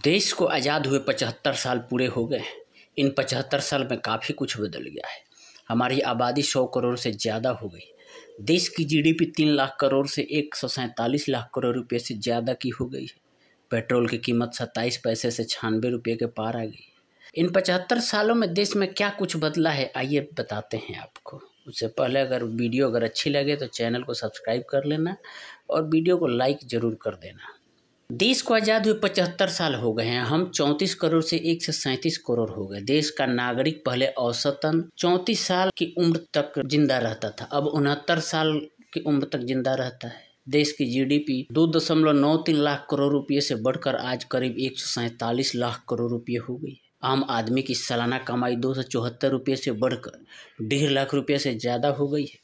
देश को आज़ाद हुए 75 साल पूरे हो गए हैं। इन 75 साल में काफ़ी कुछ बदल गया है। हमारी आबादी 100 करोड़ से ज़्यादा हो गई। देश की जीडीपी 3 लाख करोड़ से 147 लाख करोड़ रुपए से ज़्यादा की हो गई है। पेट्रोल की कीमत 27 पैसे से 96 रुपये के पार आ गई। इन 75 सालों में देश में क्या कुछ बदला है, आइए बताते हैं आपको। उससे पहले वीडियो अच्छी लगे तो चैनल को सब्सक्राइब कर लेना और वीडियो को लाइक ज़रूर कर देना। देश को आज़ाद हुए 75 साल हो गए हैं। हम 34 करोड़ से 137 करोड़ हो गए। देश का नागरिक पहले औसतन 34 साल की उम्र तक जिंदा रहता था, अब 69 साल की उम्र तक जिंदा रहता है। देश की जीडीपी 2.93 लाख करोड़ रुपये से बढ़कर आज करीब 147 लाख करोड़ रुपये हो गई। आम आदमी की सालाना कमाई 274 रुपये से बढ़कर 1.5 लाख रुपये से ज़्यादा हो गई है।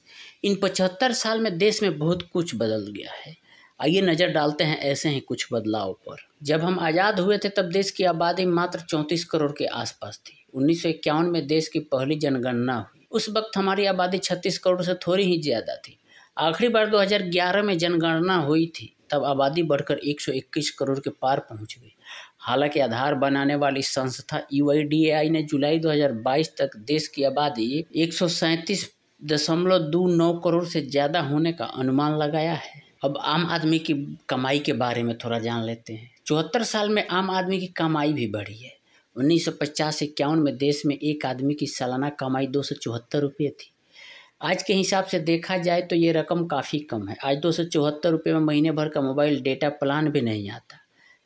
इन 75 साल में देश में बहुत कुछ बदल गया है। आइए नज़र डालते हैं ऐसे ही कुछ बदलाव पर। जब हम आज़ाद हुए थे तब देश की आबादी मात्र 34 करोड़ के आसपास थी। 1951 में देश की पहली जनगणना हुई। उस वक्त हमारी आबादी 36 करोड़ से थोड़ी ही ज़्यादा थी। आखिरी बार 2011 में जनगणना हुई थी, तब आबादी बढ़कर 121 करोड़ के पार पहुंच गई। हालांकि आधार बनाने वाली संस्था UIDAI ने जुलाई 2022 तक देश की आबादी 137.29 करोड़ से ज़्यादा होने का अनुमान लगाया है। अब आम आदमी की कमाई के बारे में थोड़ा जान लेते हैं। 74 साल में आम आदमी की कमाई भी बढ़ी है। 1950-51 में देश में एक आदमी की सालाना कमाई 274 रुपये थी। आज के हिसाब से देखा जाए तो ये रकम काफ़ी कम है। आज 274 रुपये में महीने भर का मोबाइल डेटा प्लान भी नहीं आता।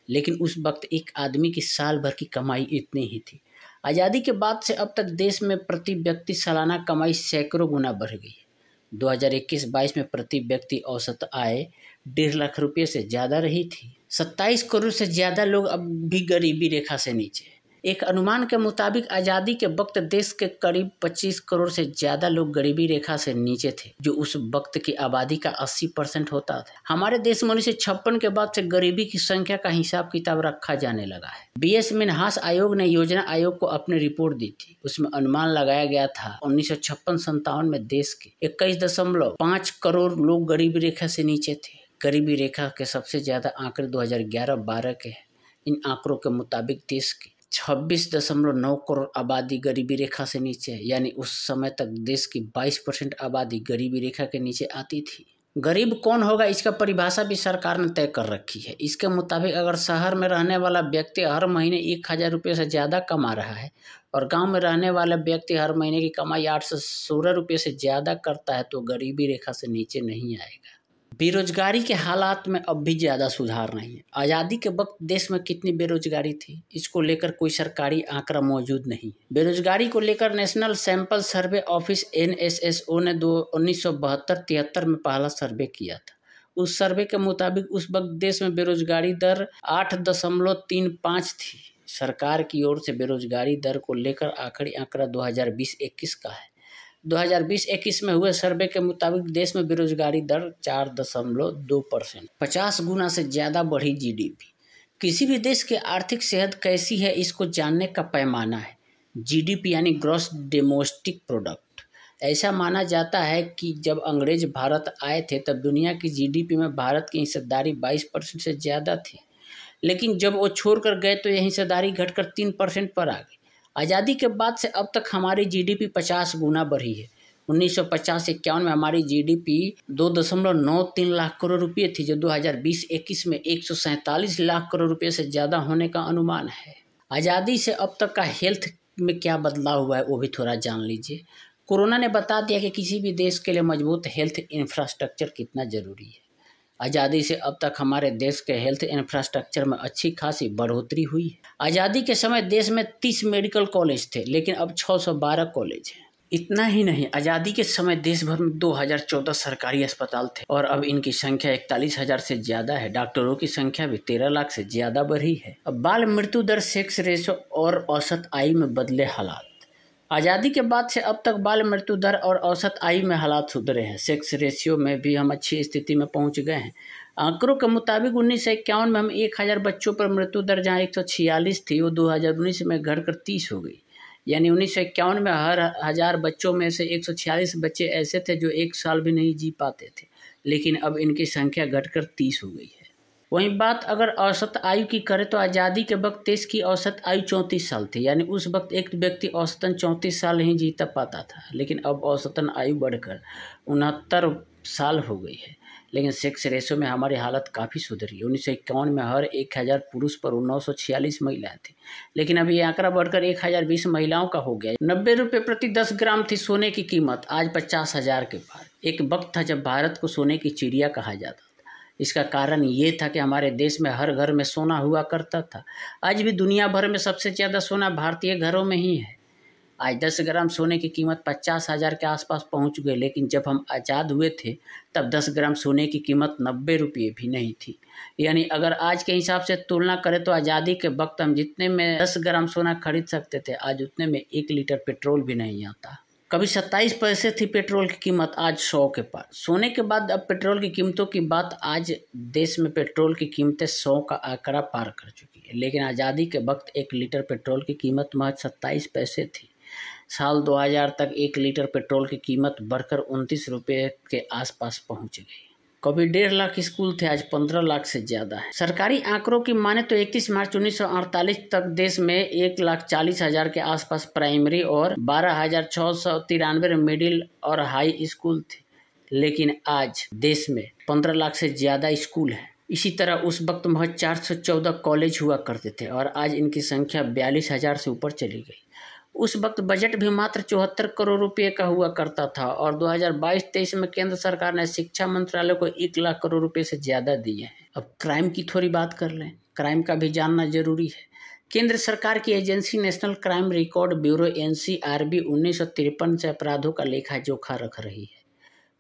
लेकिन उस वक्त एक आदमी की साल भर की कमाई इतनी ही थी। आज़ादी के बाद से अब तक देश में प्रति व्यक्ति सालाना कमाई सैकड़ों गुना बढ़ गई है। 2021-22 में प्रति व्यक्ति औसत आय 1.5 लाख रुपये से ज़्यादा रही थी। 27 करोड़ से ज़्यादा लोग अब भी गरीबी रेखा से नीचे हैं। एक अनुमान के मुताबिक आज़ादी के वक्त देश के करीब 25 करोड़ से ज़्यादा लोग गरीबी रेखा से नीचे थे, जो उस वक्त की आबादी का 80% होता था। हमारे देश में 1956 के बाद से गरीबी की संख्या का हिसाब किताब रखा जाने लगा है। BS मिन्हास आयोग ने योजना आयोग को अपनी रिपोर्ट दी थी। उसमें अनुमान लगाया गया था 1956-57 में देश के 21.5 करोड़ लोग गरीबी रेखा से नीचे थे। गरीबी रेखा के सबसे ज़्यादा आंकड़े 2011-12 के हैं। इन आंकड़ों के मुताबिक देश की 26.9 करोड़ आबादी गरीबी रेखा से नीचे है, यानी उस समय तक देश की 22% आबादी गरीबी रेखा के नीचे आती थी। गरीब कौन होगा, इसका परिभाषा भी सरकार ने तय कर रखी है। इसके मुताबिक अगर शहर में रहने वाला व्यक्ति हर महीने 1000 रुपये से ज़्यादा कमा रहा है और गांव में रहने वाला व्यक्ति हर महीने की कमाई 8 से 16 रुपये से ज़्यादा करता है तो गरीबी रेखा से नीचे नहीं आएगा। बेरोजगारी के हालात में अब भी ज़्यादा सुधार नहीं है। आज़ादी के वक्त देश में कितनी बेरोजगारी थी, इसको लेकर कोई सरकारी आंकड़ा मौजूद नहीं। बेरोजगारी को लेकर national sample survey office NSSO ने 1972-73 में पहला सर्वे किया था। उस सर्वे के मुताबिक उस वक्त देश में बेरोजगारी दर 8.35 थी। सरकार की ओर से बेरोजगारी दर को लेकर आखिरी आंकड़ा 2020-21 का है। 2020-21 में हुए सर्वे के मुताबिक देश में बेरोजगारी दर 4.2%, 50 गुना से ज़्यादा बढ़ी जीडीपी। किसी भी देश की आर्थिक सेहत कैसी है, इसको जानने का पैमाना है जीडीपी यानी ग्रॉस डोमेस्टिक प्रोडक्ट। ऐसा माना जाता है कि जब अंग्रेज भारत आए थे तब दुनिया की जीडीपी में भारत की हिस्सेदारी 22% से ज़्यादा थी, लेकिन जब वो छोड़कर गए तो यह हिस्सेदारी घटकर 3% पर आ गई। आज़ादी के बाद से अब तक हमारी जीडीपी 50 गुना बढ़ी है। 1950-51 में हमारी जीडीपी 2.93 लाख करोड़ रुपये थी, जो 2020-21 में 147 लाख करोड़ रुपये से ज़्यादा होने का अनुमान है। आज़ादी से अब तक का हेल्थ में क्या बदलाव हुआ है वो भी थोड़ा जान लीजिए। कोरोना ने बता दिया कि किसी भी देश के लिए मजबूत हेल्थ इंफ्रास्ट्रक्चर कितना ज़रूरी है। आज़ादी से अब तक हमारे देश के हेल्थ इंफ्रास्ट्रक्चर में अच्छी खासी बढ़ोतरी हुई है। आज़ादी के समय देश में 30 मेडिकल कॉलेज थे, लेकिन अब 612 कॉलेज हैं। इतना ही नहीं, आज़ादी के समय देश भर में 2014 सरकारी अस्पताल थे और अब इनकी संख्या 41,000 से ज़्यादा है। डॉक्टरों की संख्या भी 13 लाख से ज़्यादा बढ़ी है। अब बाल मृत्यु दर, सेक्स रेशो और औसत आयु में बदले हालात। आज़ादी के बाद से अब तक बाल मृत्यु दर और औसत आयु में हालात सुधरे हैं। सेक्स रेशियो में भी हम अच्छी स्थिति में पहुंच गए हैं। आंकड़ों के मुताबिक 1951 में हम 1000 बच्चों पर मृत्यु दर जहां 146 थी, वो 2019 में घटकर 30 हो गई। यानी 1951 में हर 1000 बच्चों में से 146 बच्चे ऐसे थे जो 1 साल भी नहीं जी पाते थे, लेकिन अब इनकी संख्या घटकर 30 हो गई है। वहीं बात अगर औसत आयु की करें तो आज़ादी के वक्त देश की औसत आयु 34 साल थी, यानी उस वक्त एक व्यक्ति औसतन 34 साल ही जीता पाता था। लेकिन अब औसतन आयु बढ़कर 69 साल हो गई है। लेकिन सेक्स रेशो में हमारी हालत काफ़ी सुधरी। 1951 में हर 1000 पुरुष पर 946 महिलाएं थी, लेकिन अभी ये आंकड़ा बढ़कर 1020 महिलाओं का हो गया। 90 रुपये प्रति 10 ग्राम थी सोने की कीमत, आज 50,000 के पार। एक वक्त था जब भारत को सोने की चिड़िया कहा जाता था। इसका कारण ये था कि हमारे देश में हर घर में सोना हुआ करता था। आज भी दुनिया भर में सबसे ज़्यादा सोना भारतीय घरों में ही है। आज 10 ग्राम सोने की कीमत 50,000 के आसपास पहुंच गई, लेकिन जब हम आज़ाद हुए थे तब 10 ग्राम सोने की कीमत 90 रुपये भी नहीं थी। यानी अगर आज के हिसाब से तुलना करें तो आज़ादी के वक्त हम जितने में 10 ग्राम सोना खरीद सकते थे, आज उतने में 1 लीटर पेट्रोल भी नहीं आता। कभी 27 पैसे थी पेट्रोल की कीमत, आज 100 के पार। सोने के बाद अब पेट्रोल की कीमतों की बात, आज देश में पेट्रोल की कीमतें 100 का आंकड़ा पार कर चुकी है। लेकिन आज़ादी के वक्त 1 लीटर पेट्रोल की कीमत महज 27 पैसे थी। साल 2000 तक 1 लीटर पेट्रोल की कीमत बढ़कर 29 रुपये के आसपास पहुंच गई। कभी 1.5 लाख स्कूल थे, आज 15 लाख से ज़्यादा है। सरकारी आंकड़ों की माने तो 31 मार्च 1948 तक देश में 1,40,000 के आसपास प्राइमरी और 12,693 मिडिल और हाई स्कूल थे। लेकिन आज देश में 15 लाख से ज़्यादा स्कूल हैं। इसी तरह उस वक्त महज 414 कॉलेज हुआ करते थे और आज इनकी संख्या 42,000 से ऊपर चली गई। उस वक्त बजट भी मात्र 74 करोड़ रुपए का हुआ करता था और 2022-23 में केंद्र सरकार ने शिक्षा मंत्रालय को 1 लाख करोड़ रुपए से ज़्यादा दिए हैं। अब क्राइम की थोड़ी बात कर लें, क्राइम का भी जानना जरूरी है। केंद्र सरकार की agency national crime record bureau NCRB 1953 से अपराधों का लेखा जोखा रख रही है।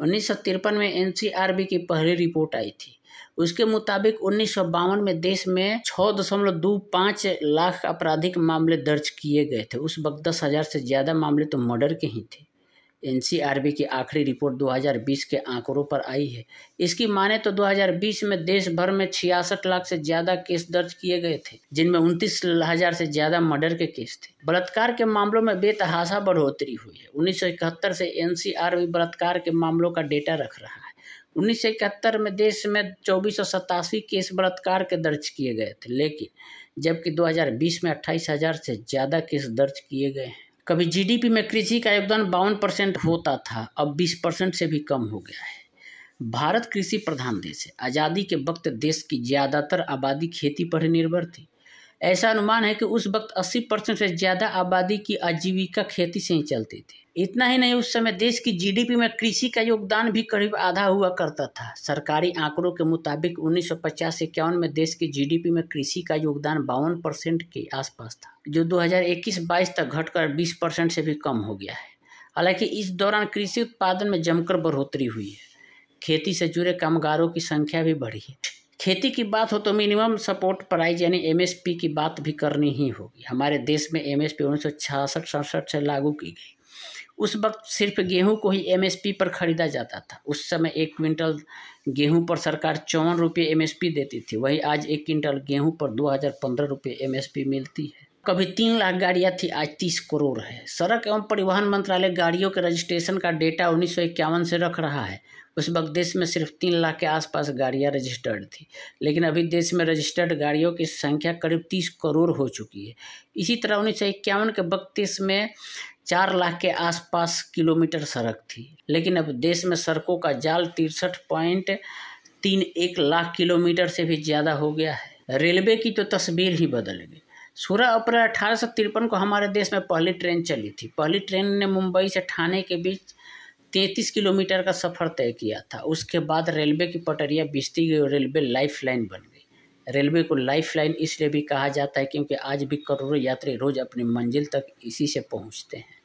1953 में NCRB की पहली रिपोर्ट आई थी। उसके मुताबिक 1952 में देश में 6.25 लाख आपराधिक मामले दर्ज किए गए थे। उस वक्त 10,000 से ज़्यादा मामले तो मर्डर के ही थे। NCRB की आखिरी रिपोर्ट 2020 के आंकड़ों पर आई है। इसकी माने तो 2020 में देश भर में 66 लाख से ज़्यादा केस दर्ज किए गए थे, जिनमें 29,000 से ज़्यादा मर्डर के केस थे। बलात्कार के मामलों में बेतहाशा बढ़ोतरी हुई है। 1971 से NCRB बलात्कार के मामलों का डेटा रख रहा है। 1971 में देश में 2487 केस बलात्कार के दर्ज किए गए थे, लेकिन जबकि 2020 में 28,000 से ज़्यादा केस दर्ज किए गए हैं। कभी GDP में कृषि का योगदान 52% होता था, अब 20% से भी कम हो गया है। भारत कृषि प्रधान देश है। आज़ादी के वक्त देश की ज़्यादातर आबादी खेती पर ही निर्भर थी। ऐसा अनुमान है कि उस वक्त 80% से ज़्यादा आबादी की आजीविका खेती से ही चलती थी। इतना ही नहीं, उस समय देश की GDP में कृषि का योगदान भी करीब आधा हुआ करता था। सरकारी आंकड़ों के मुताबिक 1950-51 में देश की GDP में कृषि का योगदान 52% के आसपास था, जो 2021-22 तक घटकर 20% से भी कम हो गया है। हालांकि इस दौरान कृषि उत्पादन में जमकर बढ़ोतरी हुई है। खेती से जुड़े कामगारों की संख्या भी बढ़ी है। खेती की बात हो तो मिनिमम सपोर्ट प्राइस यानी MSP की बात भी करनी ही होगी। हमारे देश में MSP 1966-67 से लागू की गई। उस वक्त सिर्फ गेहूं को ही MSP पर खरीदा जाता था। उस समय 1 क्विंटल गेहूं पर सरकार 54 रुपये MSP देती थी। वहीं आज 1 क्विंटल गेहूं पर 2015 रुपये MSP मिलती है। कभी 3 लाख गाड़ियां थी, आज 30 करोड़ है। सड़क एवं परिवहन मंत्रालय गाड़ियों के रजिस्ट्रेशन का डेटा 1951 से रख रहा है। उस वक्त देश में सिर्फ 3 लाख के आसपास गाड़ियां रजिस्टर्ड थी, लेकिन अभी देश में रजिस्टर्ड गाड़ियों की संख्या करीब 30 करोड़ हो चुकी है। इसी तरह 1951 के वक्त देश में 4 लाख के आसपास किलोमीटर सड़क थी, लेकिन अब देश में सड़कों का जाल 63.31 लाख किलोमीटर से भी ज़्यादा हो गया है। रेलवे की तो तस्वीर ही बदल गई। 16 अप्रैल 1853 को हमारे देश में पहली ट्रेन चली थी। पहली ट्रेन ने मुंबई से ठाणे के बीच 33 किलोमीटर का सफ़र तय किया था। उसके बाद रेलवे की पटरियाँ बिछती गई और रेलवे लाइफ लाइन बन गई। रेलवे को लाइफ लाइन इसलिए भी कहा जाता है क्योंकि आज भी करोड़ों यात्री रोज़ अपनी मंजिल तक इसी से पहुंचते हैं।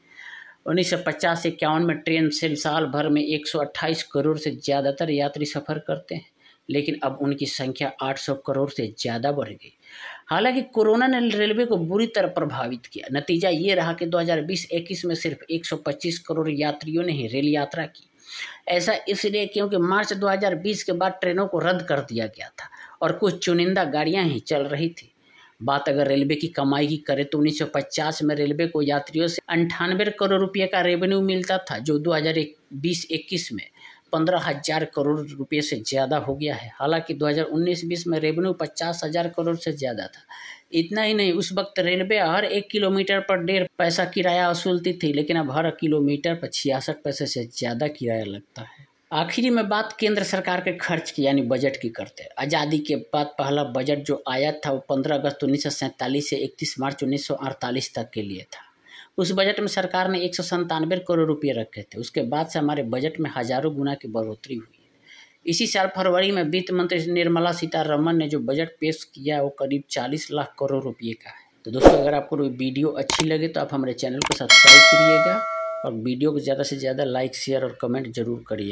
1950-51 में ट्रेन से साल भर में 128 करोड़ से ज़्यादातर यात्री सफ़र करते हैं, लेकिन अब उनकी संख्या 800 करोड़ से ज़्यादा बढ़ गई। हालांकि कोरोना ने रेलवे को बुरी तरह प्रभावित किया। नतीजा ये रहा कि 2020-21 में सिर्फ 125 करोड़ यात्रियों ने ही रेल यात्रा की। ऐसा इसलिए क्योंकि मार्च 2020 के बाद ट्रेनों को रद्द कर दिया गया था और कुछ चुनिंदा गाड़ियां ही चल रही थी। बात अगर रेलवे की कमाई की करें तो 1950 में रेलवे को यात्रियों से 98 करोड़ रुपये का रेवेन्यू मिलता था, जो 2020-21 में 15,000 करोड़ रुपए से ज़्यादा हो गया है। हालांकि 2019-20 में रेवेन्यू 50,000 करोड़ से ज़्यादा था। इतना ही नहीं, उस वक्त रेलवे हर 1 किलोमीटर पर 1.5 पैसा किराया वसूलती थी, लेकिन अब हर किलोमीटर पर 66 पैसे से ज़्यादा किराया लगता है। आखिरी में बात केंद्र सरकार के खर्च की यानी बजट की करते हैं। आज़ादी के बाद पहला बजट जो आया था वो 15 अगस्त 1947 से 31 मार्च 1948 तक के लिए था। उस बजट में सरकार ने 197 करोड़ रुपये रखे थे। उसके बाद से हमारे बजट में हजारों गुना की बढ़ोतरी हुई। इसी साल फरवरी में वित्त मंत्री निर्मला सीतारमण ने जो बजट पेश किया वो करीब 40 लाख करोड़ रुपये का है। तो दोस्तों, अगर आपको वीडियो अच्छी लगे तो आप हमारे चैनल को सब्सक्राइब करिएगा और वीडियो को ज़्यादा से ज़्यादा लाइक, शेयर और कमेंट जरूर करिए।